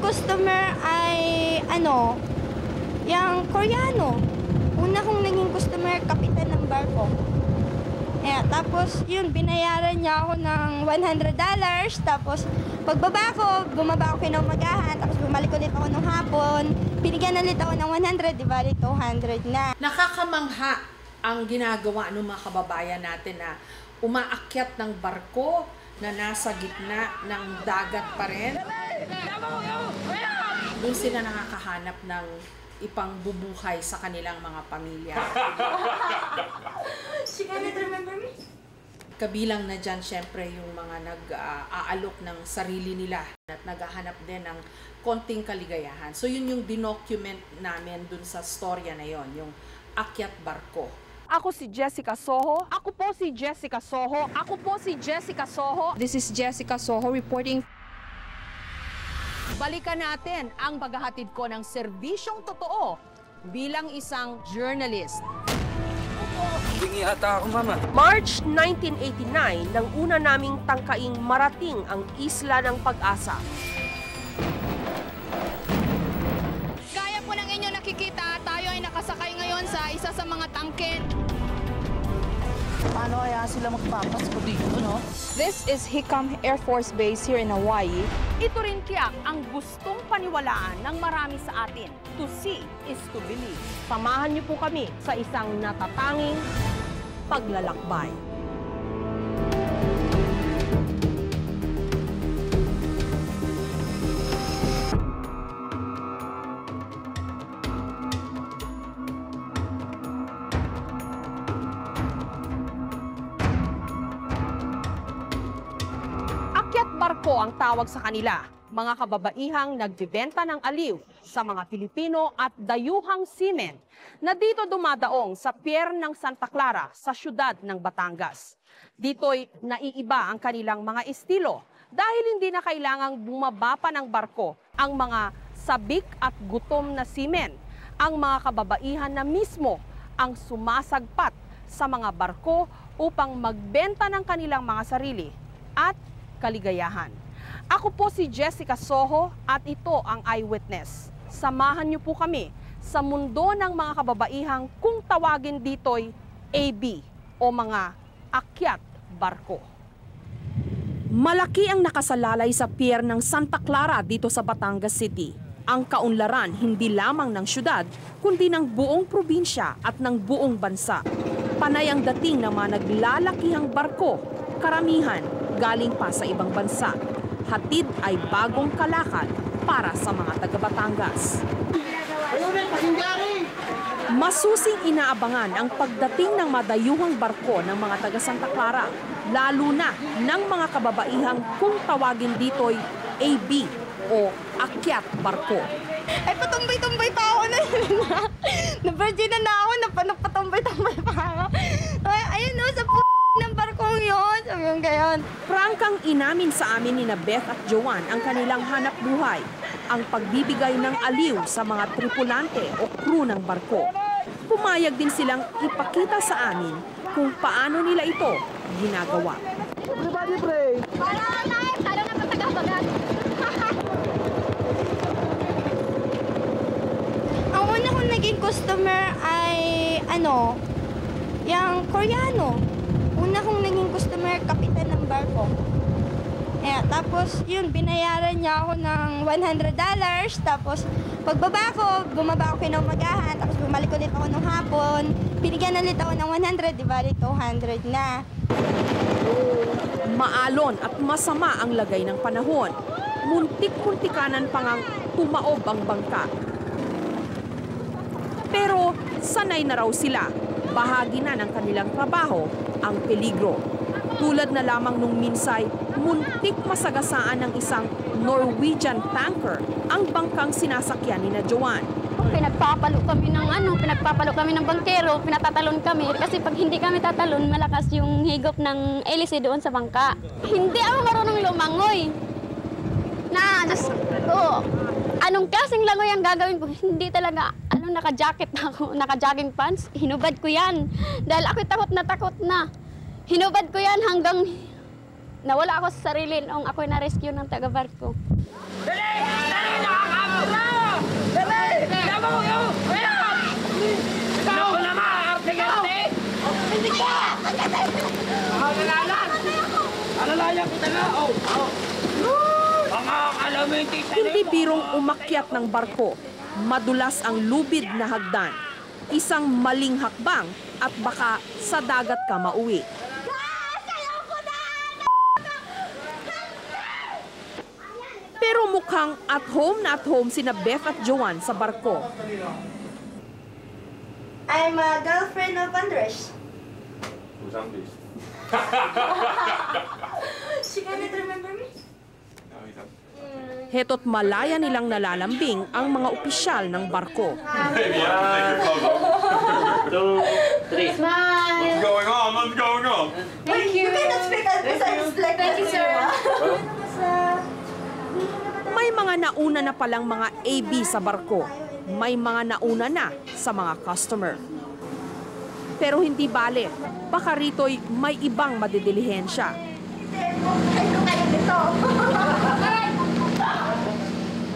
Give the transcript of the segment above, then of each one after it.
customer ay, yung Koreano. Una kong naging customer, kapitan ng barko. Tapos, yun, binayaran niya ako ng $100. Tapos, pagbaba ko, bumaba ako kinaumagahan. Tapos, bumalik ulit ako ng hapon. Binigyan ulit ako ng 100, di ba? 200 na. Nakakamangha ang ginagawa ng mga kababayan natin na umaakyat ng barko na nasa gitna ng dagat pa rin. Doon sila nakakahanap ng ipangbubuhay sa kanilang mga pamilya. She cannot remember me? Kabilang na dyan, syempre, yung mga nag-aalok ng sarili nila at naghahanap din ng konting kaligayahan. So, yun yung dinocument namin dun sa storya na yon, yung akyat barko. Ako si Jessica Soho. Ako po si Jessica Soho. Ako po si Jessica Soho. This is Jessica Soho reporting. Balikan natin ang paghahatid ko ng serbisyong totoo bilang isang journalist. Hingi ata ako, Mama. March 1989 nang una naming tangkaing marating ang Isla ng Pag-asa. Gaya po ng inyo nakikita, tayo ay nakasakay ngayon sa isa sa mga tangke. Paano kaya sila magpapasko dito, no? This is Hickam Air Force Base here in Hawaii. Ito rin tiyak ang gustong paniwalaan ng marami sa atin. To see is to believe. Samahan niyo po kami sa isang natatanging paglalakbay. Akyat barko ang tawag sa kanila, mga kababaihang nagbebenta ng aliw sa mga Pilipino at dayuhang seamen na dito dumadaong sa pier ng Santa Clara sa siyudad ng Batangas. Dito'y naiiba ang kanilang mga estilo dahil hindi na kailangang bumaba pa ng barko ang mga sabik at gutom na seamen. Ang mga kababaihan na mismo ang sumasagpat sa mga barko upang magbenta ng kanilang mga sarili at kaligayahan. Ako po si Jessica Soho at ito ang Eyewitness. Samahan niyo po kami sa mundo ng mga kababaihang kung tawagin dito'y AB o mga akyat barko. Malaki ang nakasalalay sa pier ng Santa Clara dito sa Batangas City. Ang kaunlaran hindi lamang ng syudad, kundi ng buong probinsya at ng buong bansa. Panay ang dating ng mga naglalakihang barko, karamihan galing pa sa ibang bansa. Hatid ay bagong kalakal para sa mga taga-Batangas. Masusing inaabangan ang pagdating ng madayuhang barko ng mga taga-Santa Clara, lalo na ng mga kababaihang kung tawagin dito'y AB o akyat barko. Ay, patumbay-tumbay pa ako na yun. Na-virgin na ako, napatumbay-tumbay pa ako. Ay, ayun o, sa ng barkong yun. Sabi yung gayon. Prangkang inamin sa amin ni na Beth at Joanne ang kanilang hanap buhay, ang pagbibigay ng aliw sa mga tripulante o crew ng barko. Pumayag din silang ipakita sa amin kung paano nila ito ginagawa. Everybody pray! Para na patagabagan. Ang una kong naging customer ay, yung Koreano. Una kong naging customer, kapitan ng barko. Tapos, yun, binayaran niya ako ng $100. Tapos, pagbaba ko, bumaba ako kinaumagahan. Tapos, bumalik ulit ako ng hapon. Binigyan ulit ako ng 100, di ba? 200 na. Maalon at masama ang lagay ng panahon. Muntik-muntikanan pa ngang tumaob ang bangka. Pero, sanay na raw sila. Bahagi na ng kanilang trabaho ang peligro. Tulad na lamang nung minsay, muntik masagasaan ng isang Norwegian tanker ang bangkang sinasakyan ni na Joanne. Pinagpapalo kami ng bangkero, pinatatalon kami. Kasi pag hindi kami tatalon, malakas yung higop ng hélice doon sa bangka. Hindi ako marunong lumangoy. Anong klaseng langoy ang gagawin ko? Hindi talaga, naka-jacket na ako, naka-jogging pants. Hinubad ko yan. Dahil ako takot na. Hinubad ko yan hanggang nawala ako sa sarili nung ako'y na-rescue ng taga-barko. Dali! Dali na! Hindi birong umakyat ng barko, madulas ang lubid na hagdan, isang maling hakbang at baka sa dagat ka mauwi. Pero mukhang at home sina Beth at Joanne sa barko. I'm a girlfriend of Andres. Who's Andres? She cannot remember me? No, he doesn't. Heto't malaya nilang nalalambing ang mga opisyal ng barko. Maybe you have to take your clothes off. 2, 3. What's going on? What's going on? Thank you. You cannot speak besides like thank you, sir. May mga nauna na palang mga AB sa barko. May mga nauna na sa mga customer. Pero hindi bale, baka rito'y may ibang madidilihensya.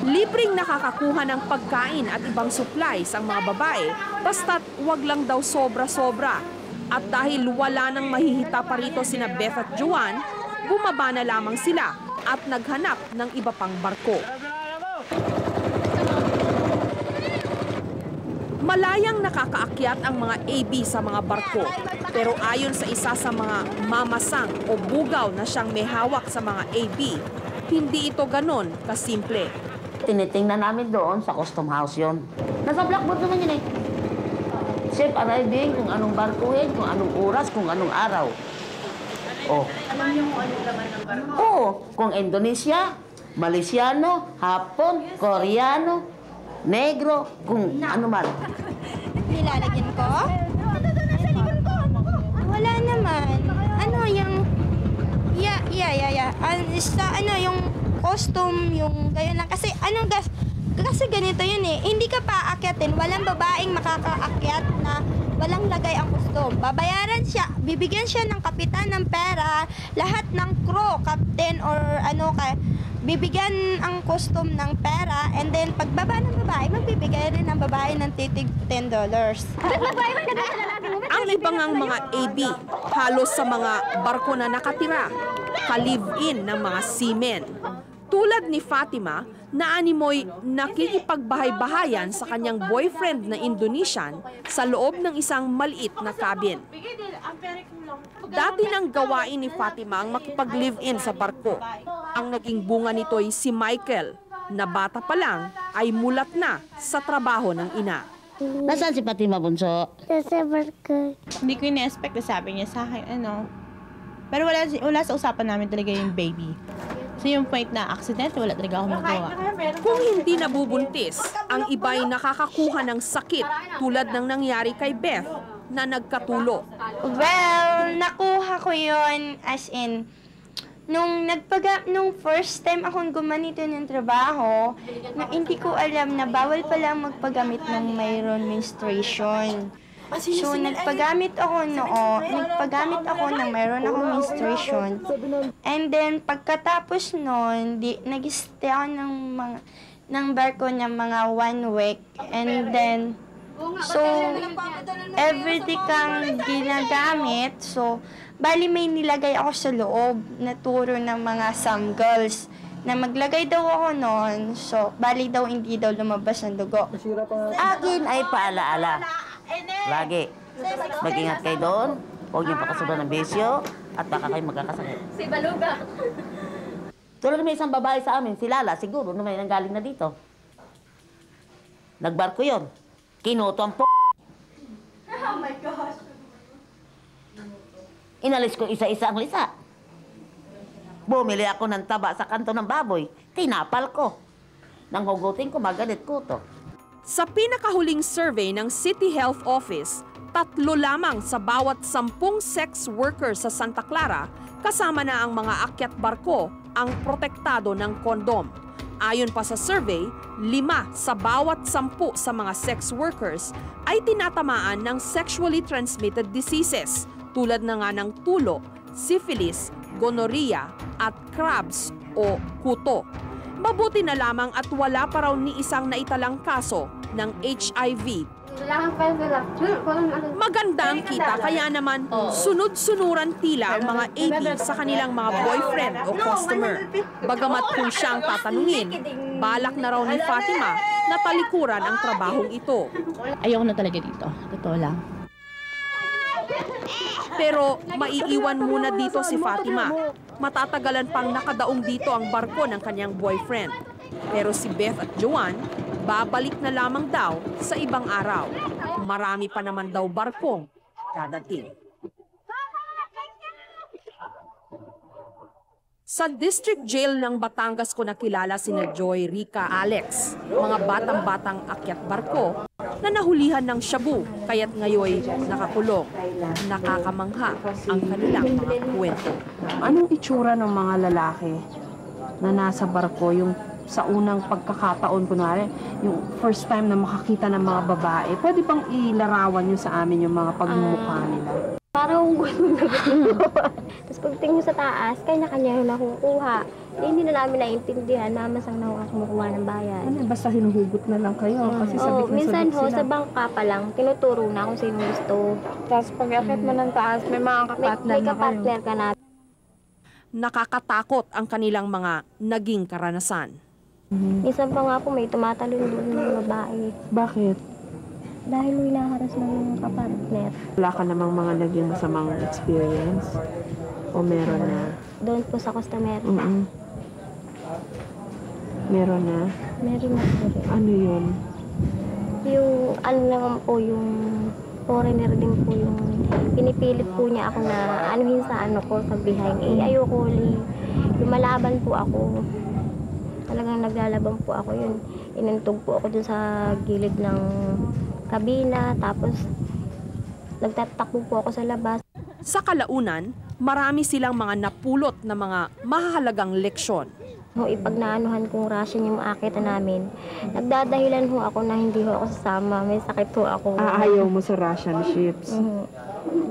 Libreng nakakakuha ng pagkain at ibang supplies ang mga babae, basta't wag lang daw sobra-sobra. At dahil wala nang mahihita pa rito sina Beth at Joanne, bumaba na lamang sila at naghanap ng iba pang barko. Malayang nakakaakyat ang mga AB sa mga barko, pero ayon sa isa sa mga mamasang o bugaw na siyang may hawak sa mga AB, hindi ito ganon kasimple. Tinitingnan namin doon sa custom house yon. Nasa blackboard naman yun eh. Safe arriving, kung anong barko yun, kung anong oras, kung anong araw. Oh. Alam niyo kung anong laman ng barko? Oo, kung Indonesia, Malaysiano, Hapon, Koreano, Negro, kung ano man. Nilalagyan ko? Wala naman. Ano yung... Yeah. Ano yung costume, yung ganyan lang. Kasi kasi ganito yun eh. Hindi ka pa aakyatin. Walang babaeng makakaakyat na walang lagay ang costume. Babayaran siya. Bibigyan siya ng kapitan ng pera. Lahat ng crew, captain or bibigyan ang costume ng pera. And then pagbaba ng babae, magbibigay rin ang babae ng titig $10. Ang ibang ang mga AB, halos sa mga barko na nakatira, ka-live-in ng mga seamen. Tulad ni Fatima, na animoy nakikipagbahay-bahayan sa kanyang boyfriend na Indonesian sa loob ng isang maliit na cabin. Dati nang gawain ni Fatima ang makipag-live-in sa barko. Ang naging bunga nito'y si Michael, na bata pa lang ay mulat na sa trabaho ng ina. Nasaan si Fatima Bunso? Sa barko. Hindi ko ina-expect na sabi niya sa akin, Pero wala sa usapan namin talaga yung baby. So yung point na accident, wala talaga ako magawa. Kung hindi nabubuntis, ang iba'y nakakakuha ng sakit tulad ng nangyari kay Beth na nagkatulo. Well, nakuha ko yon as in, nung first time akong gumanito ng trabaho, na hindi ko alam na bawal pala magpagamit ng mayroon menstruation. So, nagpagamit ako ng mayroon akong menstruation. And then, pagkatapos nun, nag-stay ako ng barko ng mga 1 week. And then, so, everyday kang ginagamit. So, bali may nilagay ako sa loob na turo ng mga some girls na maglagay daw ako noon. So, bali daw hindi daw lumabas ang dugo. Akin ay paalaala. Lagi. Mag-ingat kayo doon. Huwag niyo pakasunod ng bisyo at baka kayo magkakasakit. Si Baluga. Tulad may isang babae sa amin, si Lala, siguro na may nanggaling na dito. Nagbarko yon. Kinuto ang Oh my gosh. Inalis ko isa-isa ang lisa. Bumili ako ng taba sa kanto ng baboy. Tinapal ko. Nang hugutin ko, magalit ko to. Sa pinakahuling survey ng City Health Office, 3 lamang sa bawat 10 sex workers sa Santa Clara, kasama na ang mga akyat barko, ang protektado ng kondom. Ayon pa sa survey, 5 sa bawat 10 sa mga sex workers ay tinatamaan ng sexually transmitted diseases tulad na nga ng tulo, syphilis, gonorrhea at crabs o kuto. Mabuti na lamang at wala pa raw ni isang naitalang kaso ng HIV Maganda ang kita, kaya naman sunod-sunuran tila ang mga AD sa kanilang mga boyfriend o customer. Bagamat kung siya ang tatanungin, balak na raw ni Fatima na talikuran ang trabahong ito. Ayoko na talaga dito. Totoo lang. Pero maiiwan muna dito si Fatima. Matatagalan pang nakadaong dito ang barko ng kanyang boyfriend. Pero si Beth at Joanne, babalik na lamang daw sa ibang araw. Marami pa naman daw barkong dadating. Sa District Jail ng Batangas ko nakilala sina Joy, Rica, Alex, mga batang-batang akyat barko na nahulihan ng shabu, kaya't ngayoy nakakulong. Nakakamangha ang kanilang mga kwento. Anong itsura ng mga lalaki na nasa barko, yung sa unang pagkakataon, kunwari, yung first time na makakita ng mga babae? Pwede bang ilarawan nyo sa amin yung mga pagmumukha nila? Parang gulong na Tapos pagtingin sa taas, kanya-kanya yung nakukuha. Hindi na namin naiintindihan, mamasang na ako kumukuha ng bayan. Ano, basta hinuhugot na lang kayo kasi sabik na minsan sabik ho, sila. sa bangka pa lang, tinuturo na kung sino gusto. Tapos pag-akit mo ng taas, may mga kapatner May kapatner ka na. Nakakatakot ang kanilang mga naging karanasan. Minsan pa nga po may tumatalon doon ng babae. Bakit? Dahil hinaharas ng mga kapatner. Wala ka namang mga naging masamang experience? O meron na? Doon po sa customer. Meron na? Meron na po rin. Ano yun? Yung ano naman po, yung foreigner din po yung pinipilit po niya ako na anuhin sa ano ko, sa behind. Ayoko lumalaban po ako. Talagang naglalaban po ako yun. Inintog po ako dun sa gilid ng kabina, tapos nagtatakbo po ako sa labas. Sa kalaunan, marami silang mga napulot na mga mahahalagang leksyon. Ipag naanuhan kong ration yung maakita namin, nagdadahilan ho ako na hindi ho ako sasama. May sakit ho ako. Ayaw mo sa ration ships?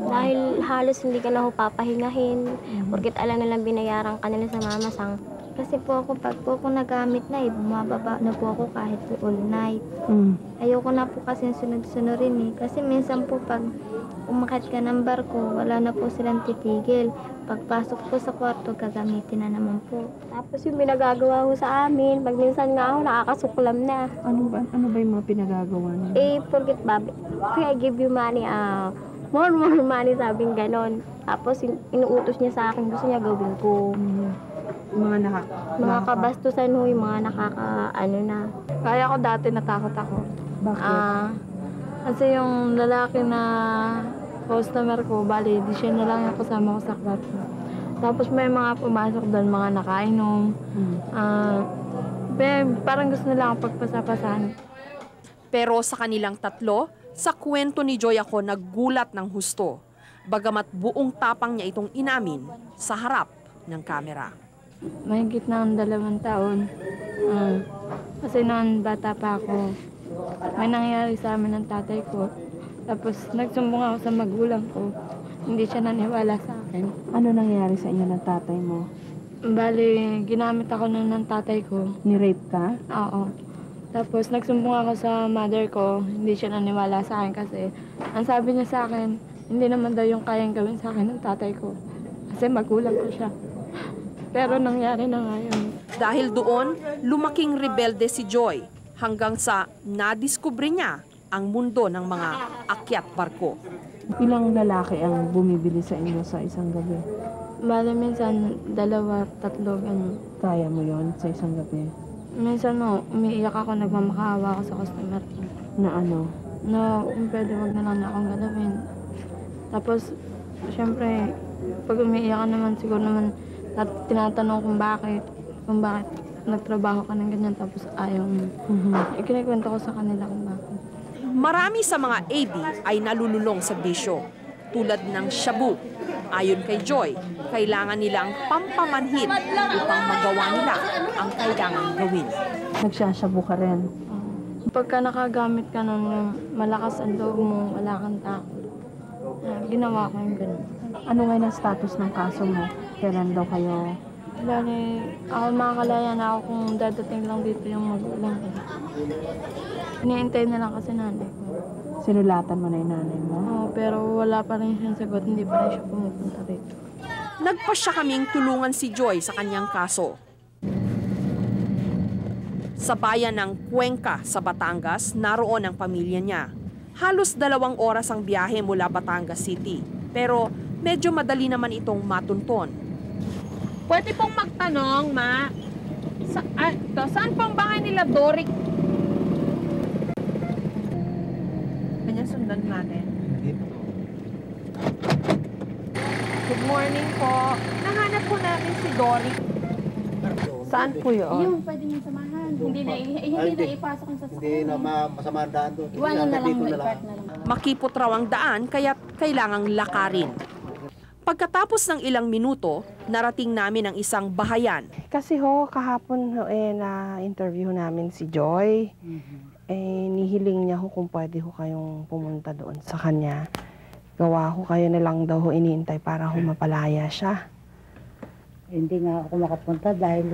Dahil halos hindi ka na ho papahingahin, porkit alam nalang binayaran ka nila sa mamasang. Kasi po ako, pag po ako nagamit na bumababa na po ako kahit po all night. Ayoko na po kasi sunod-sunurin eh. Kasi minsan po pag umakit ka ng barko, wala na po silang titigil. Pagpasok po sa kwarto, gagamitin na naman po. Tapos yung pinagagawa ko sa amin, pag minsan nga ako nakakasuklam na. Ano ba yung mga pinagagawa niya? Forget babi. I give you money, more money, sabing ganon. Tapos inuutos niya sa akin, gusto niya gawin ko. Mga kabastusan ho, yung mga na. Kaya ko dati natakot ako. Bakit? Kasi yung lalaki na customer ko, bali, di siya na lang yung kasama ko sa kwarto. Tapos may mga pumasok doon, mga nakainom. Parang gusto nila akong pagpasapasan. Pero sa kanilang tatlo, sa kwento ni Joy ako naggulat ng husto. Bagamat buong tapang niya itong inamin sa harap ng kamera. Mahigit na ang 2 taon. Kasi noon bata pa ako, may nangyari sa amin ng tatay ko. Tapos nagsumbong ako sa magulang ko. Hindi siya naniwala sa akin. Ano nangyari sa inyo ng tatay mo? Bali, ginamit ako noon ng tatay ko. Ni-rape ka? Oo. Tapos nagsumbong ako sa mother ko. Hindi siya naniwala sa akin kasi ang sabi niya sa akin, hindi naman daw yung kayang gawin sa akin ng tatay ko. Kasi magulang ko siya. Pero nangyari na nga yun. Dahil doon, lumaking rebelde si Joy hanggang sa nadiskubre niya ang mundo ng mga akyat barko. Ilang lalaki ang bumibili sa inyo sa isang gabi? Bale, minsan 2, 3, ganun. Kaya mo yon sa isang gabi? Minsan umiiyak ako, nagmamakaawa ako sa customer ko. Na ano? Na kung pwede, wag na lang na akong galawin. Tapos, syempre, pag umiiyak ka naman, siguro naman, tinatanong kung bakit nagtrabaho ka ng ganyan tapos ayaw mo. Ikinikwento ko sa kanila kung bakit. Marami sa mga AD ay nalululong sa bisyo, tulad ng shabu. Ayon kay Joy, kailangan nilang pampamanhid upang magawa nila ang kailangan gawin. Nagsashabu ka rin? Pagka nakagamit ka nun, malakas ang loob mo, wala kang takot. Ginawa ko yung ganun. Ano ngayon ang status ng kaso mo? Kailan daw kayo? Bale, ako makakalaya na ako kung dadating lang dito yung magulang ko. Iniintay na lang kasi nanay ko. Sinulatan mo na yung nanay mo? Oo, pero wala pa rin siyang sagot. Hindi pa rin siya pumupunta rito. Nagpasya kaming tulungan si Joy sa kanyang kaso. Sa bayan ng Cuenca sa Batangas, naroon ang pamilya niya. Halos 2 oras ang biyahe mula Batangas City. Pero medyo madali naman itong matunton. Pwede pong magtanong, Ma. Saan pong bahay nila, Doric? Kanya sundan natin. Good morning po. Nahanap po natin si Doric. Saan po yun? Yung pwede mong samahan. Hindi na ipasok ang sasakyan. Hindi na masama ang daan doon. Iwanan na lang mo, i-park na lang. Makipot raw ang daan kaya kailangang lakarin. Pagkatapos ng ilang minuto, narating namin ang isang bahayan. Kasi kahapon na-interview namin si Joy. Nihiling niya kung pwede kayong pumunta doon sa kanya. Gawa kayo na lang daw iniintay para mapalaya siya. Hindi nga ako makapunta dahil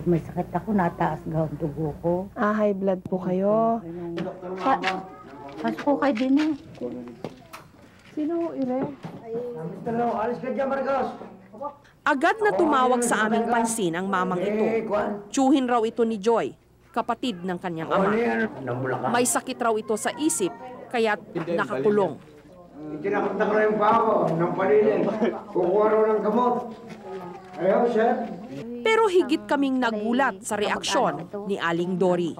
may sakit ako, nataas ang dugo ko. High blood po kayo. Pasok ko kayo din eh. Sino Ire? Alis ka dyan, Marcos! Agad na tumawag sa aming pansin ang mamang ito. Tiyuhin raw ito ni Joy, kapatid ng kanyang ama. May sakit raw ito sa isip, kaya't nakakulong. Itinakunta ko na yung pako ng panilin. Kukuha raw ng gamot. Ayaw, sir. Pero higit kaming nagulat sa reaksyon ni Aling Dory.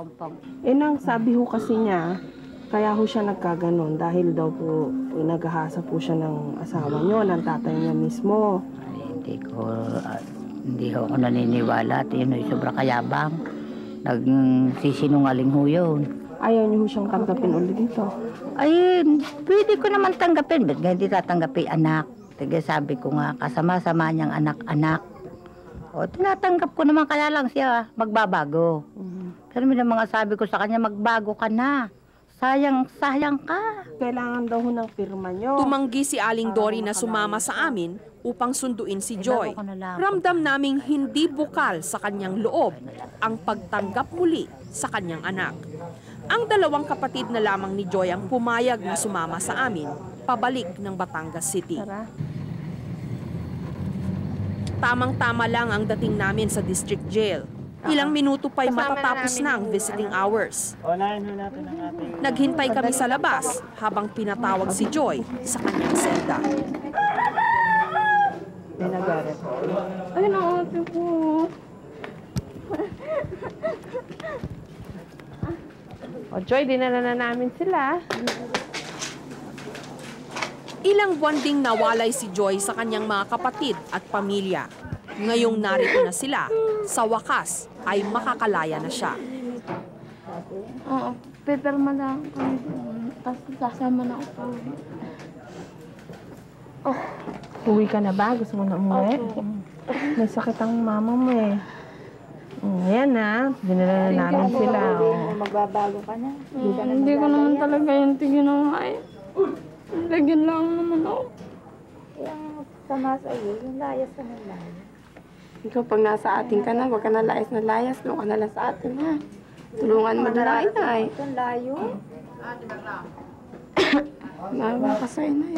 Nang sabi kasi niya, kaya siya nagkaganon dahil daw po naghahasa po siya ng asawa niyo, ng tatay niya mismo. Hindi ako naniniwala at yun ay sobra kayabang. Nagsisinungaling ho yun. Ayaw niyo siyang tanggapin ulit dito? Ay, pwede ko naman tanggapin. Ba't nga hindi tatanggapin anak? Sige, sabi ko nga, kasama-sama niyang anak-anak. O, tinatanggap ko naman kaya lang siya magbabago. Pero may mga sabi ko sa kanya, magbago ka na. Sayang ka. Kailangan daw ng pirma niyo. Tumanggi si Aling Dory na sumama sa amin upang sunduin si Joy. Ramdam naming hindi bukal sa kanyang loob ang pagtanggap muli sa kanyang anak. Ang 2 kapatid na lamang ni Joy ang pumayag na sumama sa amin pabalik ng Batangas City. Tamang-tama lang ang dating namin sa district jail. Ilang minuto pa'y matatapos na ang visiting hours. Naghintay kami sa labas habang pinatawag si Joy sa kanyang selda. Ay, naate po. Joy, dinala na namin sila. Ilang buwan ding nawalay si Joy sa kanyang mga kapatid at pamilya. Ngayong narito na sila, sa wakas ay makakalaya na siya. Oo, pipirma lang kami doon. Tapos sasama na ako. Uwi ka na ba? Gusto mo na umuwi? May sakit ang mama mo eh. Ayan na, dinala na namin sila. Magbabago ka na. Hindi ko naman talaga yung tiginawa eh. Lagyan lang naman ako. Yung sama sa iyo, yung layas ka ng layas. Ikaw, pag nasa atin ka na, huwag ka na layas, doon ka na lang sa atin ha. Tulungan mo na lang inay. Ang layo. Nawa ka sa inay.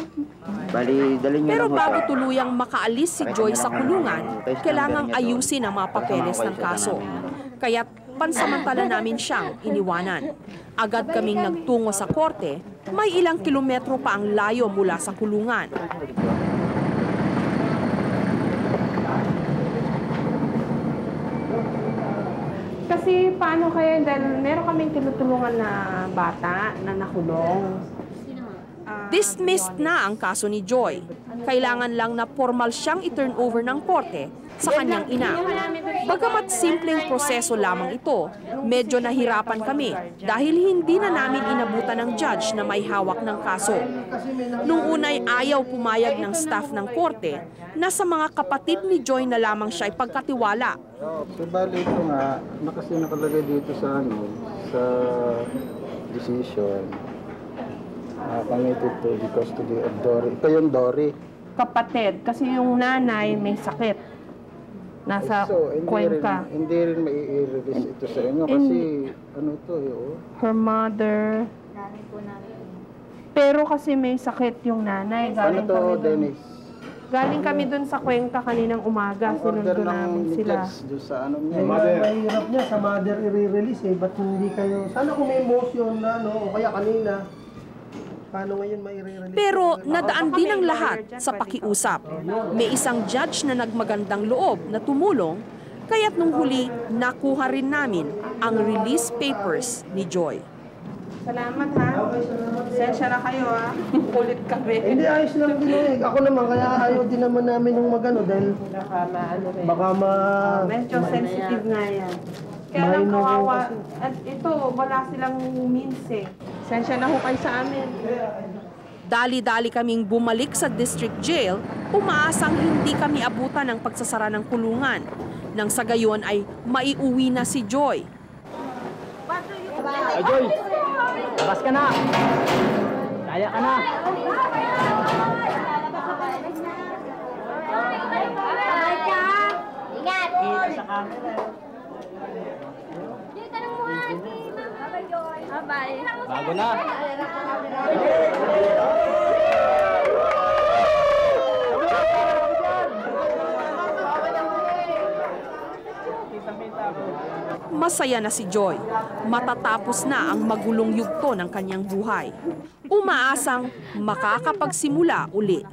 Pero bago tuluyang makaalis si Joy sa kulungan, kailangang ayusin ang mga papeles ng kaso. Kaya't pansamantala namin siyang iniwanan. Agad kaming nagtungo sa korte, may ilang kilometro pa ang layo mula sa kulungan. Kasi paano kayo, dahil meron kaming tinutulungan na bata na nakulong. Dismissed na ang kaso ni Joy. Kailangan lang na formal siyang i-turn over ng korte sa kanyang ina. Bagamat simpleng proseso lamang ito, medyo nahirapan kami dahil hindi na namin inabutan ng judge na may hawak ng kaso. Nung unay ayaw pumayag ng staff ng korte na sa mga kapatid ni Joy na lamang siya ipagkatiwala. So, bali ito nga, kasi nakalagay dito sa decision. Committed to the custody of Dory. Ito yung Dory. Kapatid, kasi yung nanay may sakit. Nasa Cuenca. Hindi rin mai-release ito sa inyo kasi ano ito eh. Her mother. Nanay po namin. Pero kasi may sakit yung nanay. Ano to, Dennis? Galing kami dun sa Cuenca kaninang umaga. Sinundo namin sila. Doon sa ano niya. Mahirap niya, sa mother i-release eh. Ba't hindi kayo... Sana kung may emotion na, no? O kaya kanina. Paano ngayon mai-release? Pero nadaan din ang lahat sa pakiusap. May isang judge na nagmagandang loob na tumulong, kaya't nung huli, nakuha rin namin ang release papers ni Joy. Salamat ha. Sensya na kayo ha. Kulit kami. Hindi, ayos lang din eh. Ako naman, kaya ayaw din naman namin ng magano dahil baka medyo sensitive nga yan. Kaya lang kawawa. At ito, wala silang means eh. Sensya na ho kayo sa amin. Dali-dali kaming bumalik sa district jail, umaasang hindi kami abutan ng pagsasara ng kulungan. Nang sa gayon ay maiuwi na si Joy. Ay, Joy! Labas ka na! Kaya ka na! Ingat! Bye-bye. Bago na! Masaya na si Joy. Matatapos na ang magulong yugto ng kanyang buhay. Umaasang makakapagsimula uli.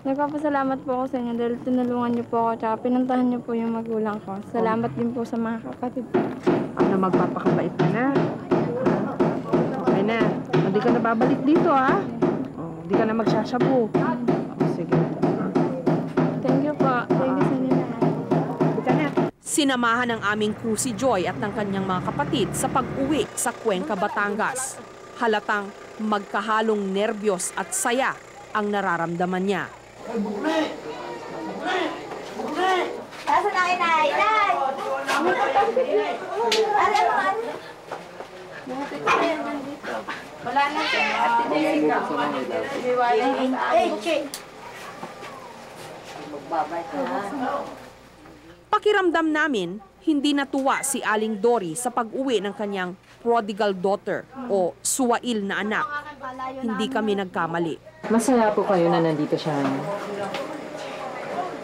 Nagpapasalamat po ako sa inyo dahil tinulungan niyo po ako at pinuntahan niyo po yung magulang ko. Salamat din po sa mga kapatid. Ano, magpapakabait ka na? Okay na. Hindi ka na babalik dito ha? Hindi ka na magsashabu. Sige. Thank you po. Thank you sa inyo lahat. Sinamahan ng aming crew si Joy at ng kanyang mga kapatid sa pag-uwi sa Cuenca, Batangas. Halatang magkahalong nerbiyos at saya ang nararamdaman niya. Nasa na kayo, Nay? Nay! Wala na siya. Ate Jessica. Pakiramdam namin, hindi natuwa si Aling Dory sa pag-uwi ng kanyang prodigal daughter o suwail na anak. Hindi kami nagkamali. Masaya po kayo na nandito siya.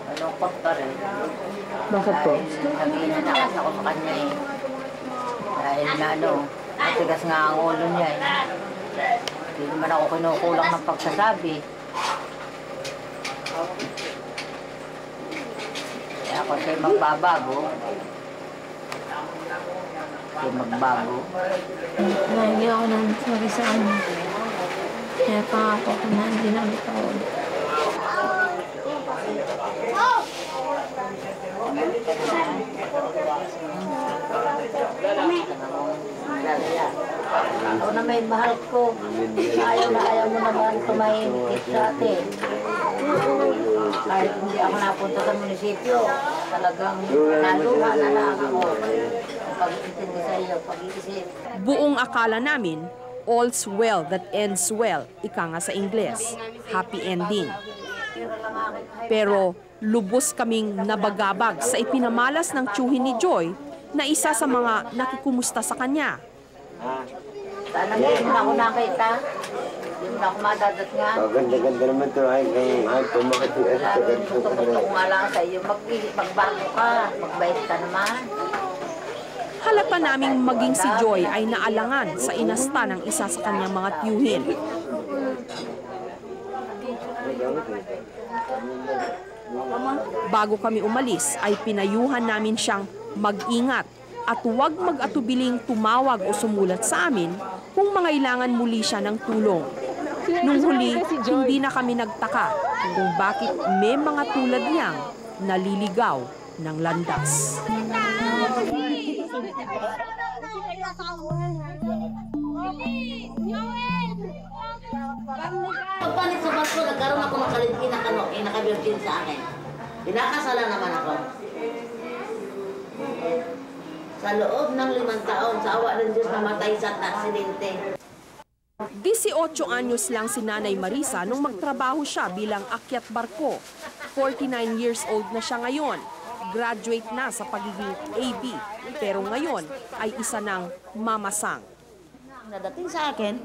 Malungkot pa rin. Bakit po? Nag-inanakas ako sa kanya eh. Dahil na matigas nga ang ulo niya eh. Hindi naman ako kinukulang ng pagsasabi. Kaya ako siya'y magbabago. Siya'y magbago. Lagi ako nang sorry sa kanya. Kaya pangako ko na hindi na ulit ako. Ako na may mahal ko. Ayaw mo naman tumahimik sa atin. Kahit hindi ako napunta sa munisipyo, talagang naluha na lang ako. Pag-iintindi sa iyo, pag-iisip. Buong akala namin, all's well that ends well, ika nga sa Ingles, happy ending. Pero lubos kaming nabagabag sa ipinamalas ng tiyuhin ni Joy na isa sa mga nakikumusta sa kanya. Sana hindi mo na ako nakita. Hindi mo na ako madadat nga. Ganda-ganda naman ito ay pumakatias. Gusto ko nga lang sa iyo, magbago ka, magbait ka naman. Halata naming maging si Joy ay naalangan sa inasta ng isa sa kanyang mga tiyuhin. Bago kami umalis ay pinayuhan namin siyang mag-ingat at huwag mag-atubiling tumawag o sumulat sa amin kung mangailangan muli siya ng tulong. Nung huli, hindi na kami nagtaka kung bakit may mga tulad niyang naliligaw ng landas. Pagpalit sa barko, nagkaroon ako ng pinaka-virgin sa akin. Pinakasala naman ako. Sa loob ng 5 taon, sa awa ng Diyos, namatay sa aksidente. 18 anyos lang si Nanay Marisa nung magtrabaho siya bilang akyat barko. 49 years old na siya ngayon. Graduate na sa pagiging AB, pero ngayon ay isa ng mamasang. Nadating sa akin,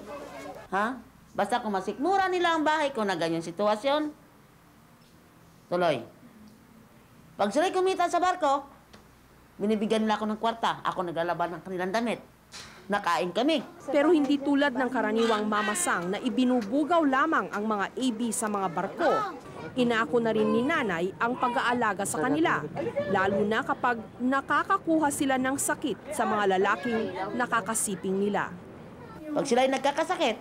Basta kung masikmura nila ang bahay ko na ganyan sitwasyon, tuloy. Pag sila'y kumita sa barko, binibigyan nila ako ng kwarta. Ako naglalaban ng kanilang damit. Nakain kami. Pero hindi tulad ng karaniwang mamasang na ibinubugaw lamang ang mga AB sa mga barko. Inako na rin ni nanay ang pag-aalaga sa kanila, lalo na kapag nakakakuha sila ng sakit sa mga lalaking nakakasiping nila. Pag sila'y nagkakasakit,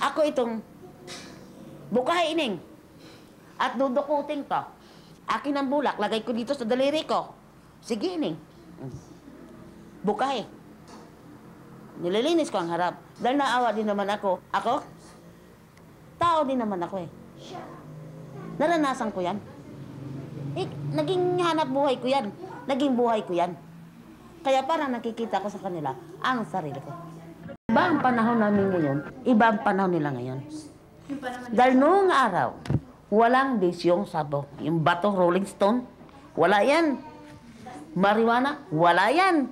ako itong bukahay ining at dudukutin ko. Akin ang bulak, lagay ko dito sa daliri ko. Sige ining. Bukahay. Nililinis ko ang harap. Dahil naawa din naman ako. Ako? Tao din naman ako eh. Naranasan ko yan. Naging hanap buhay ko yan. Naging buhay ko yan. Kaya parang nakikita ko sa kanila ang sarili ko. Iba ang panahon namin ngayon, iba ang panahon nila ngayon. Dahil noong araw, walang bisyong sabo. Yung bato Rolling Stone, wala yan. Marijuana, wala yan.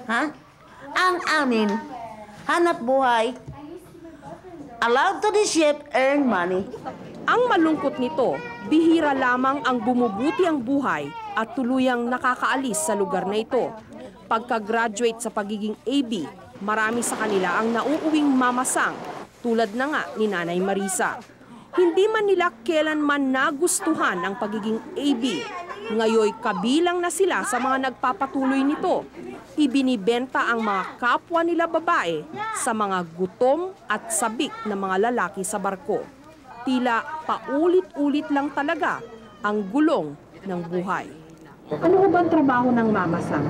Ha? Ang amin, hanap buhay, allowed to the ship, earn money. Ang malungkot nito, bihira lamang ang bumubuti ang buhay at tuluyang nakakaalis sa lugar na ito. Pagka-graduate sa pagiging AB, marami sa kanila ang nauuwing mamasang, tulad na nga ni Nanay Marisa. Hindi man nila kailanman nagustuhan ang pagiging AB. Ngayoy kabilang na sila sa mga nagpapatuloy nito. Ibinibenta ang mga kapwa nila babae sa mga gutom at sabik na mga lalaki sa barko. Tila paulit-ulit lang talaga ang gulong ng buhay. Ano ba ang trabaho ng mamasang?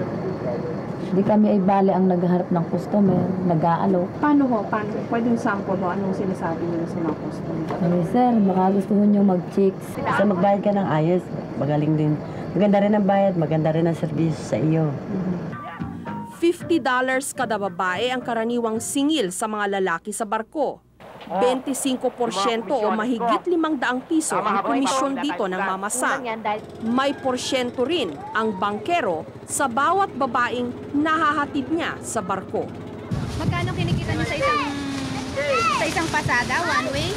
Di kami ay bale ang naghaharap ng customer, nag-aalok. Paano ho? Paano? Pwedeng sample mo anong sinasabi nila sa mga customer? Sir, baka gusto nyo mag-chicks. Kasi magbayad ka ng ayos, magaling din. Maganda rin ang bayad, maganda rin ang service sa iyo. $50 kada babae ang karaniwang singil sa mga lalaki sa barko. 25% o mahigit 500 piso ang komisyon dito ng mamasang. May porsyento rin ang bangkero sa bawat babaeng nahahatid niya sa barko. Magkano kinikita niyo sa isang pasada, one way?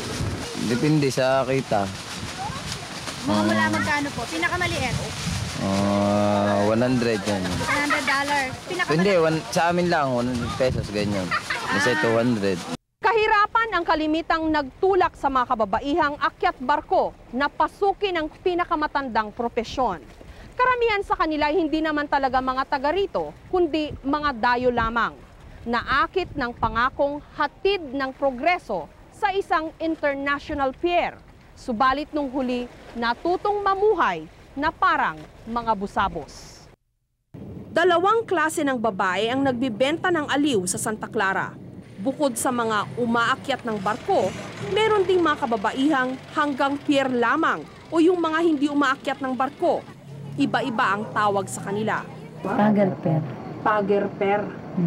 Depende sa kita. Mga mula magkano po? Pinakamaliit? 100 yan. $100. Hindi, sa amin lang, 100 pesos ganyan. Nasa 200. Kahirapan ang kalimitang nagtulak sa mga kababaihang akyat barko na pasukin ang pinakamatandang propesyon. Karamihan sa kanila hindi naman talaga mga taga rito, kundi mga dayo lamang. Naakit ng pangakong hatid ng progreso sa isang international pier. Subalit nung huli, natutong mamuhay na parang mga busabos. Dalawang klase ng babae ang nagbibenta ng aliw sa Santa Clara. Bukod sa mga umaakyat ng barko, meron ding mga kababaihang hanggang pier lamang o yung mga hindi umaakyat ng barko. Iba-iba ang tawag sa kanila. Pagerper. Pagerper?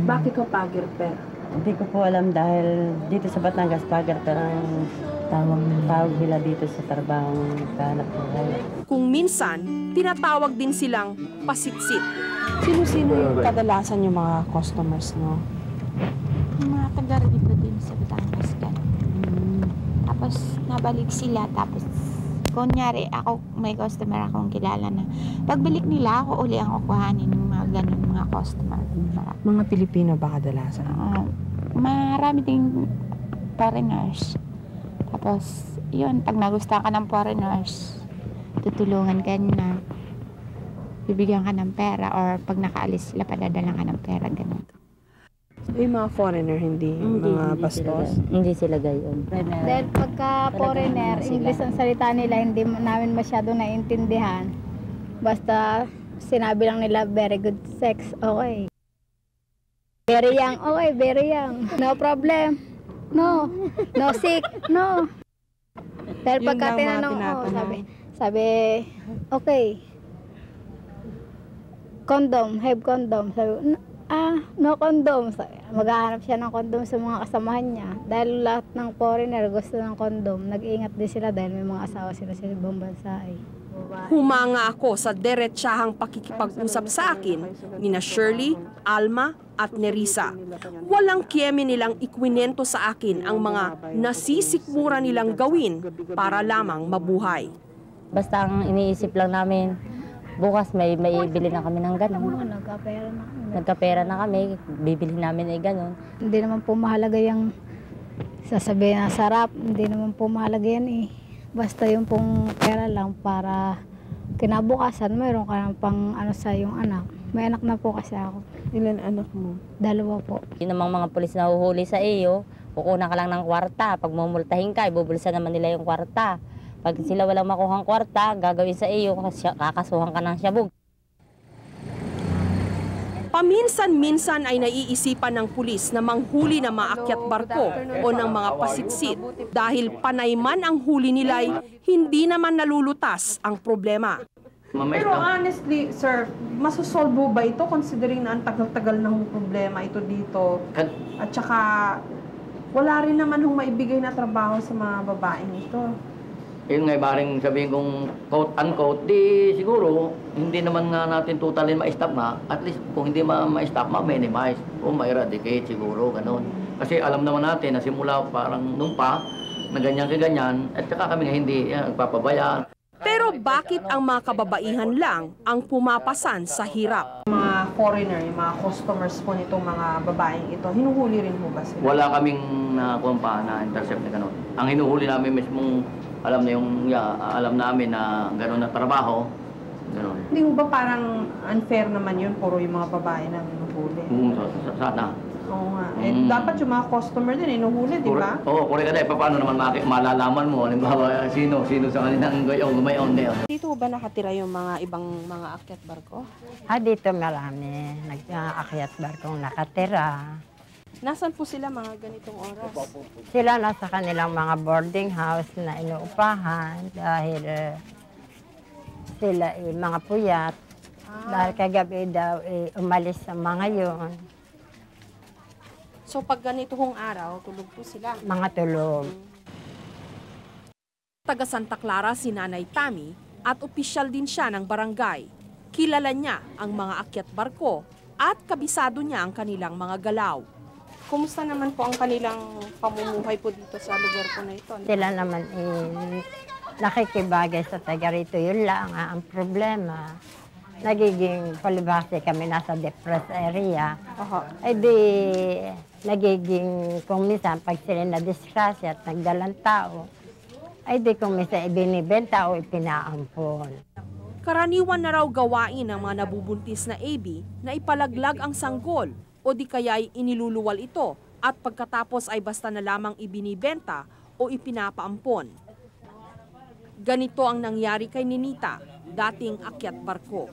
Bakit ko pagerper? Hindi ko po alam dahil dito sa Batangas, pagerper ang tawag nila dito sa trabahong kahanap buhay. Kung minsan, tinatawag din silang pasitsit. Sino-sino yung kadalasan yung mga customers, no? Mga taga rito din sa Batangas. Tapos nabalik sila, tapos kunyari ako, may customer akong kilala na pagbalik nila ako uli ang kukuhanin ng mga ganun mga customer. Mga Pilipino ba kadalasan? Marami ding foreigners. Tapos yun, pag nagustuhan ka ng foreigners, tutulungan ka na, bibigyan ka ng pera, or pag nakaalis sila, padadalan ka ng pera, ganun. Yung mga foreigner, hindi mga bastos? Hindi sila gayon. Dahil pagka foreigner, English ang salita nila, hindi namin masyado naiintindihan. Basta sinabi lang nila, very good sex, okay. Very young, okay, very young. No problem. No. No sick, no. Dahil pagka tinanong, sabi, okay. Condom, have condom. Sabi, no condom. Maghahanap siya ng condom sa mga kasamahan niya. Dahil lahat ng foreigner gusto ng condom. Nag-iingat din sila dahil may mga asawa sila sa ibang bansa. Humanga ako sa diretsahang pakikipag-usap sa akin nina Shirley, Alma at Nerissa. Walang kiyeme nilang ikwinento sa akin ang mga nasisikmura nilang gawin para lamang mabuhay. Basta ang iniisip lang namin, bukas may bili na kami ng gano'n. Nagkapera na kami, bibili namin gano'n. Hindi naman po mahalaga yung sasabihin na sarap, hindi naman po mahalaga yan eh. Basta yung pong pera lang para kinabukasan mayroon ka ng pang ano sa yung anak. May anak na po kasi ako. Ilan anak mo? 2 po. Yung namang mga pulis na huhuli sa iyo, kukunan ka lang ng kwarta. Pag mumultahin ka, ibubulsa naman nila yung kwarta. Pag sila walang makuhang kwarta, gagawin sa iyo, kakasuhan ka ng syabog. Paminsan-minsan ay naiisipan ng pulis na manghuli ng maakyat barko o ng mga pasitsit dahil panay man ang huli nila'y hindi naman nalulutas ang problema. Pero honestly, sir, masosolve ba ito considering na ang tagal-tagal ng problema ito dito? At saka wala rin naman hong maibigay na trabaho sa mga babaeng ito. Yun nga, baring sabihin kong quote-unquote, di siguro, hindi naman nga natin totally ma-stop na. At least, kung hindi ma-stop, ma-minimize o ma-eradicate siguro, gano'n. Kasi alam naman natin na simula parang nung pa, na ganyan-ganyan, at saka kami nga hindi nagpapabaya. Pero bakit ang mga kababaihan lang ang pumapasan sa hirap? Mga foreigner, yung mga customers po nitong mga babaeng ito, hinuhuli rin po ba sila? Wala kaming na-intercept na gano'n. Ang hinuhuli namin mismong alam namin na gano'n na trabaho, gano'n. Hindi mo ba parang unfair naman yun, puro yung mga babae na hinuhuli? Sana. Oo nga. Dapat yung mga customer din hinuhuli, di ba? Oo, kung ka paano naman malalaman mo, halimbawa, sino sa kanilang gumayon na yun. Dito ba nakatira yung mga ibang mga akyat barko? Dito marami. Nag-akyat barkong nakatira. Nasaan po sila mga ganitong oras? Sila nasa kanilang mga boarding house na inuupahan dahil sila mga puyat. Dahil kagabi daw umalis sa mga yon. So pag ganito hong araw, tulog po sila? Mga tulog. Taga Santa Clara si Nanay Tami at opisyal din siya ng barangay. Kilala niya ang mga akyat barko at kabisado niya ang kanilang mga galaw. Kumusta naman po ang kanilang pamumuhay po dito sa lugar po na ito? Sila naman nakikibagay sa taga rito. Yun lang ang problema. Nagiging palibhasa kami nasa depressed area. Ay di nagiging kung minsan pag sila na-disgrasya at nagdalang tao, ay di kung minsan ibinibenta o ipinaampon. Karaniwan na raw gawain ng mga nabubuntis na AB na ipalaglag ang sanggol o di kaya ay iniluluwal ito at pagkatapos ay basta na lamang ibinibenta o ipinapaampon. Ganito ang nangyari kay Ninita, dating akyat barko.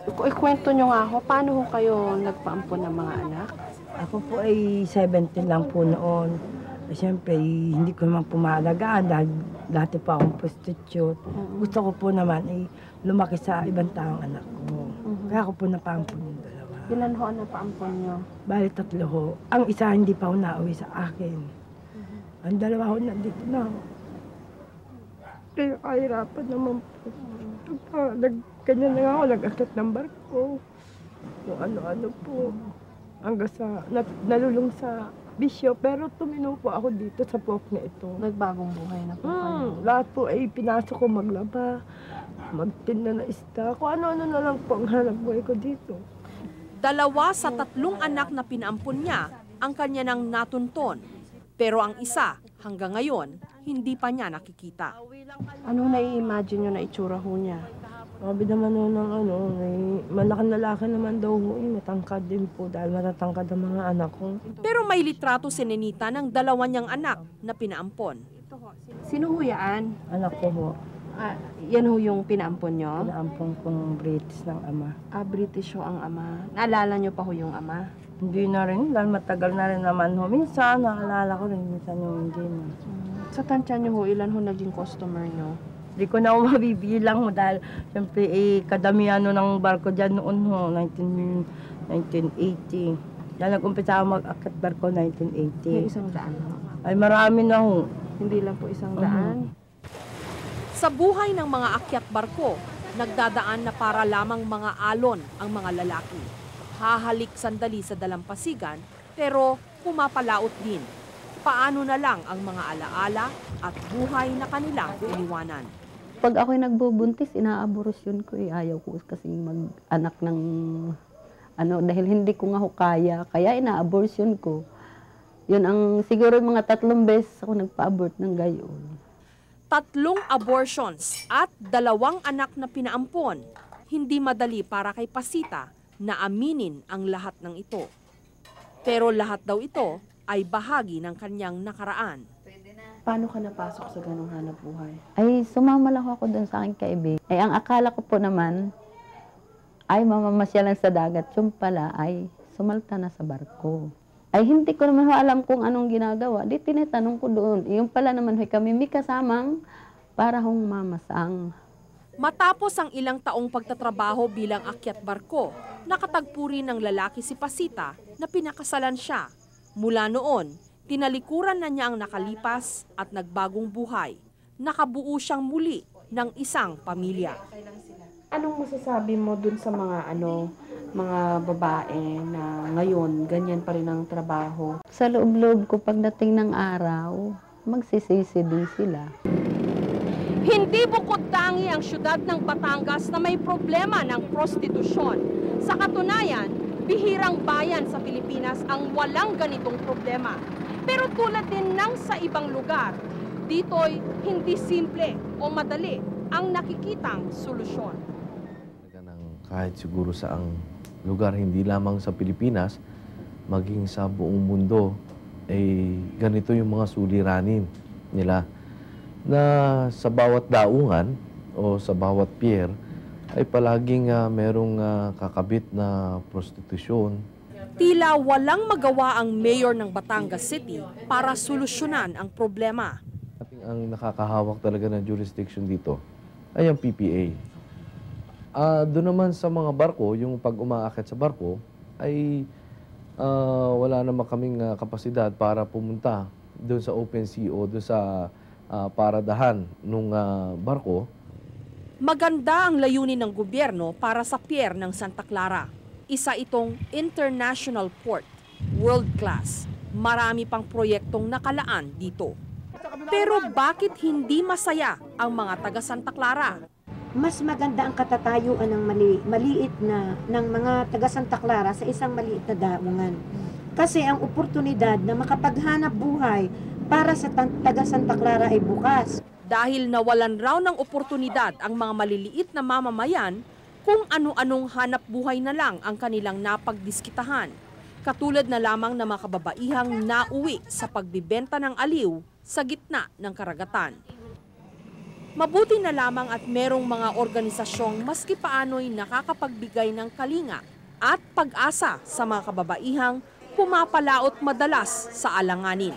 Ikwento nyo nga ako, paano ho kayo nagpaampon ng mga anak? Ako po ay 17 lang po noon. Siyempre, hindi ko naman pumalagaan dahil dati pa akong prostitute. Gusto ko po naman ay lumaki sa ibang taong anak ko. Kaya ako po napaampon yung dalawa. Ilan ho ang napaampon nyo? Bali 3 ho. Ang isa hindi pa ho nauwi sa akin. Ang dalawa ho nandito na ho. Kaya kahirapan naman po. Ganyan na nga ako, nag-akit ng barko. Kung ano-ano po. Hanggang sa, nalulong sa bisyo. Pero tumino po ako dito sa pok na ito. Nagbagong buhay na po kayo? Lahat po ay pinasok ko maglaba, magtinda na isda. Kung ano-ano na lang po ang hanap buhay ko dito. 2 sa 3 anak na pinaampon niya ang kanya nang natunton. Pero ang isa, hanggang ngayon, hindi pa niya nakikita. Ano na-i-imagine nyo na itsura ho niya? Sabi naman may malaking lalaki naman daw ho, matangkad din po dahil matatangkad ang mga anak ko. Pero may litrato si Ninita ng 2 niyang anak na pinaampon. Sino ho yan? Anak ko ho. Yan ho yung pinaampon nyo? Pinaampon kong British ng ama. British ho ang ama. Naalala nyo pa ho yung ama? Hindi na rin, dahil matagal na rin naman ho. Minsan, naalala ko rin, minsan yung hindi na. Sa tansya nyo ho, ilan ho naging customer nyo? Hindi ko na ho mabibilang mo dahil siyempre kadamihan ng barko dyan noon ho, 1980. Dahil nag-umpisa ako mag-akit barko 1980. May 100 ho? Ay marami na ho. Hindi lang po 100? Sa buhay ng mga akyat barko, nagdadaan na para lamang mga alon ang mga lalaki. Hahalik sandali sa dalampasigan pero pumapalaot din. Paano na lang ang mga alaala at buhay na kanilang iniwanan. Pag ako'y nagbubuntis, inaaborosyon ko eh. Ayaw ko kasi mag-anak ng dahil hindi ko nga kaya. Kaya inaaborosyon ko. Yun ang siguro mga 3 beses ako nagpa-abort ng gayon. 3 abortions at 2 anak na pinaampon. Hindi madali para kay Pasita na aminin ang lahat ng ito. Pero lahat daw ito ay bahagi ng kanyang nakaraan. Paano ka napasok sa ganong hanap buhay? Ay, sumama lang ako doon sa aking kaibig. Ay, ang akala ko po naman, ay mamamasyalan sa dagat. Yung pala ay sumalta na sa barko. Ay, hindi ko naman alam kung anong ginagawa. Di tinatanong ko doon. Yung pala naman, kami may kasamang para hong mamasang. Matapos ang ilang taong pagtatrabaho bilang akyat barko, nakatagpo rin ng lalaki si Pasita na pinakasalan siya. Mula noon, tinalikuran na niya ang nakalipas at nagbagong buhay. Nakabuo siyang muli ng isang pamilya. Anong masasabi mo dun sa mga mga babae na ngayon ganyan pa rin ang trabaho? Sa loob-loob ko pagdating ng araw, magsisisi din sila. Hindi bukod tangi ang syudad ng Batangas na may problema ng prostitusyon. Sa katunayan, bihirang bayan sa Pilipinas ang walang ganitong problema. Pero tulad din ng sa ibang lugar, dito'y hindi simple o madali ang nakikitang solusyon. Kahit siguro sa ang lugar, hindi lamang sa Pilipinas, maging sa buong mundo, ay ganito yung mga suliranin nila na sa bawat daungan o sa bawat pier ay palaging merong kakabit na prostitusyon. Tila walang magawa ang mayor ng Batangas City para solusyonan ang problema. Ang nakakahawak talaga ng jurisdiction dito ay ang PPA. Doon naman sa mga barko, yung pag umaakit sa barko, ay wala naman kaming kapasidad para pumunta doon sa open sea o doon sa paradahan ng barko. Maganda ang layunin ng gobyerno para sa pier ng Santa Clara. Isa itong international port, world class. Marami pang proyektong nakalaan dito. Pero bakit hindi masaya ang mga taga Santa Clara? Mas maganda ang katatayuan ng maliit na ng mga taga Santa Clara sa isang maliit na daungan. Kasi ang oportunidad na makapaghanap buhay para sa taga Santa Clara ay bukas. Dahil nawalan raw ng oportunidad ang mga maliliit na mamamayan, kung ano-anong hanap buhay na lang ang kanilang napagdiskitahan. Katulad na lamang na mga kababaihang nauwi sa pagbibenta ng aliw sa gitna ng karagatan. Mabuti na lamang at merong mga organisasyong maski paano'y nakakapagbigay ng kalinga at pag-asa sa mga kababaihang pumapalaot madalas sa alanganin.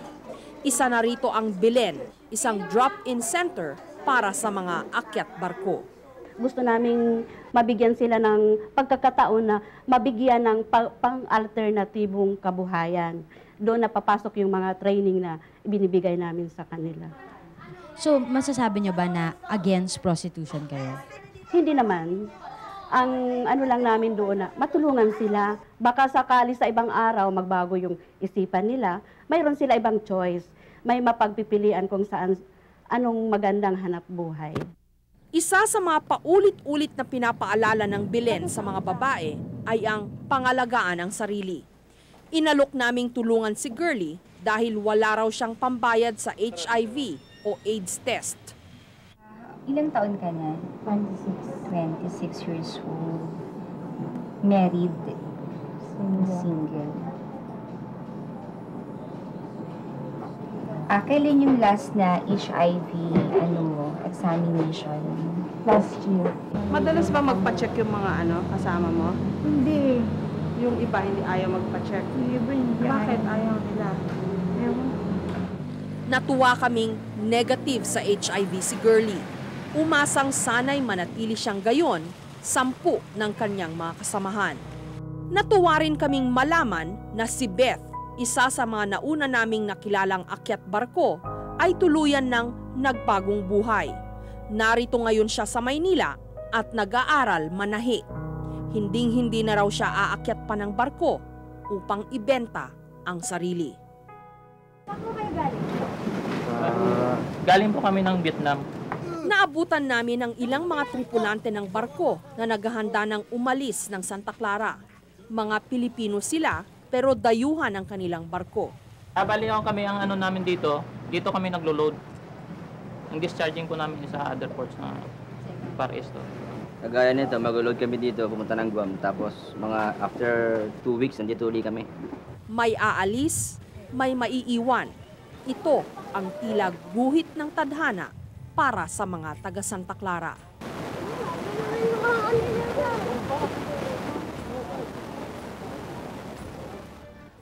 Isa na rito ang Belen, isang drop-in center para sa mga akyat barko. Gusto naming mabigyan sila ng pagkakataon na mabigyan ng pang-alternatibong kabuhayan. Doon na papasok yung mga training na binibigay namin sa kanila. So, masasabi nyo ba na against prostitution kayo? Hindi naman. Ang ano lang namin doon na matulungan sila. Baka sakali sa ibang araw magbago yung isipan nila. Mayroon sila ibang choice. May mapagpipilian kung saan anong magandang hanap buhay. Isa sa mga paulit-ulit na pinapaalala ng Belen sa mga babae ay ang pangalagaan ng sarili. Inalok naming tulungan si Girlie dahil wala raw siyang pambayad sa HIV o AIDS test. Ilang taon ka na? 26 years old. Married? Single. Kailan yung last na HIV examination? Last year. Madalas ba magpa-check yung mga kasama mo? Hindi. Yung iba hindi ayaw magpa-check? Bakit ayaw nila? Natuwa kaming negative sa HIV si Girlie. Umasang sana'y manatili siyang gayon, 10 ng kanyang mga kasamahan. Natuwa rin kaming malaman na si Beth, isa sa mga nauna naming nakilalang akyat barko, ay tuluyan ng nagbagong buhay. Narito ngayon siya sa Maynila at nag-aaral manahi. Hinding-hindi na raw siya aakyat pa ng barko upang ibenta ang sarili. Saan po kayo galing? Galing po kami ng Vietnam. Naabutan namin ang ilang mga tripulante ng barko na naghahanda ng umalis ng Santa Clara. Mga Pilipino sila pero dayuhan ang kanilang barko. Balikan kami ang ano namin dito kami naglo-load. Ang discharging po namin sa other ports na Far East. Kagaya nito, mag-load kami dito, pumunta ng Guam. Tapos mga after 2 weeks, nandito uli kami. May aalis, may maiiwan. Ito ang tila guhit ng tadhana para sa mga taga Santa Clara.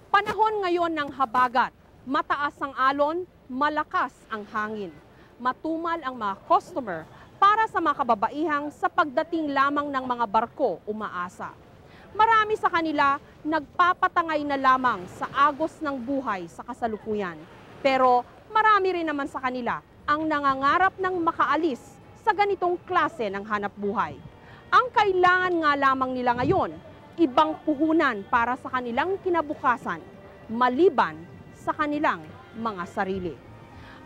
Panahon ngayon ng habagat. Mataas ang alon, malakas ang hangin. Matumal ang mga customer para sa mga kababaihang sa pagdating lamang ng mga barko umaasa. Marami sa kanila nagpapatangay na lamang sa agos ng buhay sa kasalukuyan. Pero marami rin naman sa kanila ang nangangarap ng makaalis sa ganitong klase ng hanap buhay. Ang kailangan nga lamang nila ngayon, ibang puhunan para sa kanilang kinabukasan, maliban sa kanilang mga sarili.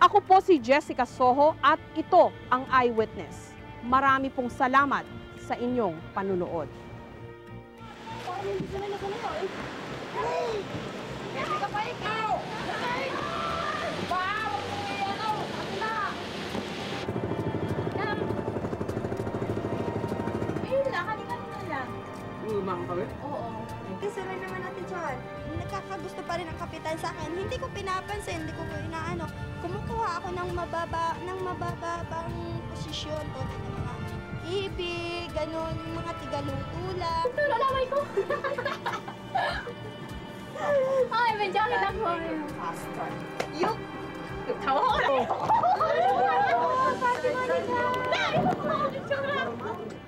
Ako po si Jessica Soho at ito ang Eyewitness. Marami pong salamat sa inyong panunood. Oo. Kasi rin naman natin dyan, nakakagusto pa rin ang kapitan sa akin. Hindi ko pinapansin, hindi ko inaano. Kumukuha ako ng mababang posisyon o ng mga ibig, ganun, mga tigaluto lang. Ito, lalaway ko! Ay, medyo kita po. Yup! Tawa ko lang!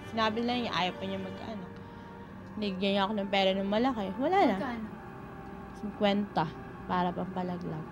Sinabi lang niya, ayaw pa niya mag-ano. Nigyan niya ako ng pera ng malaki. Wala na. 50 para pampalaglag.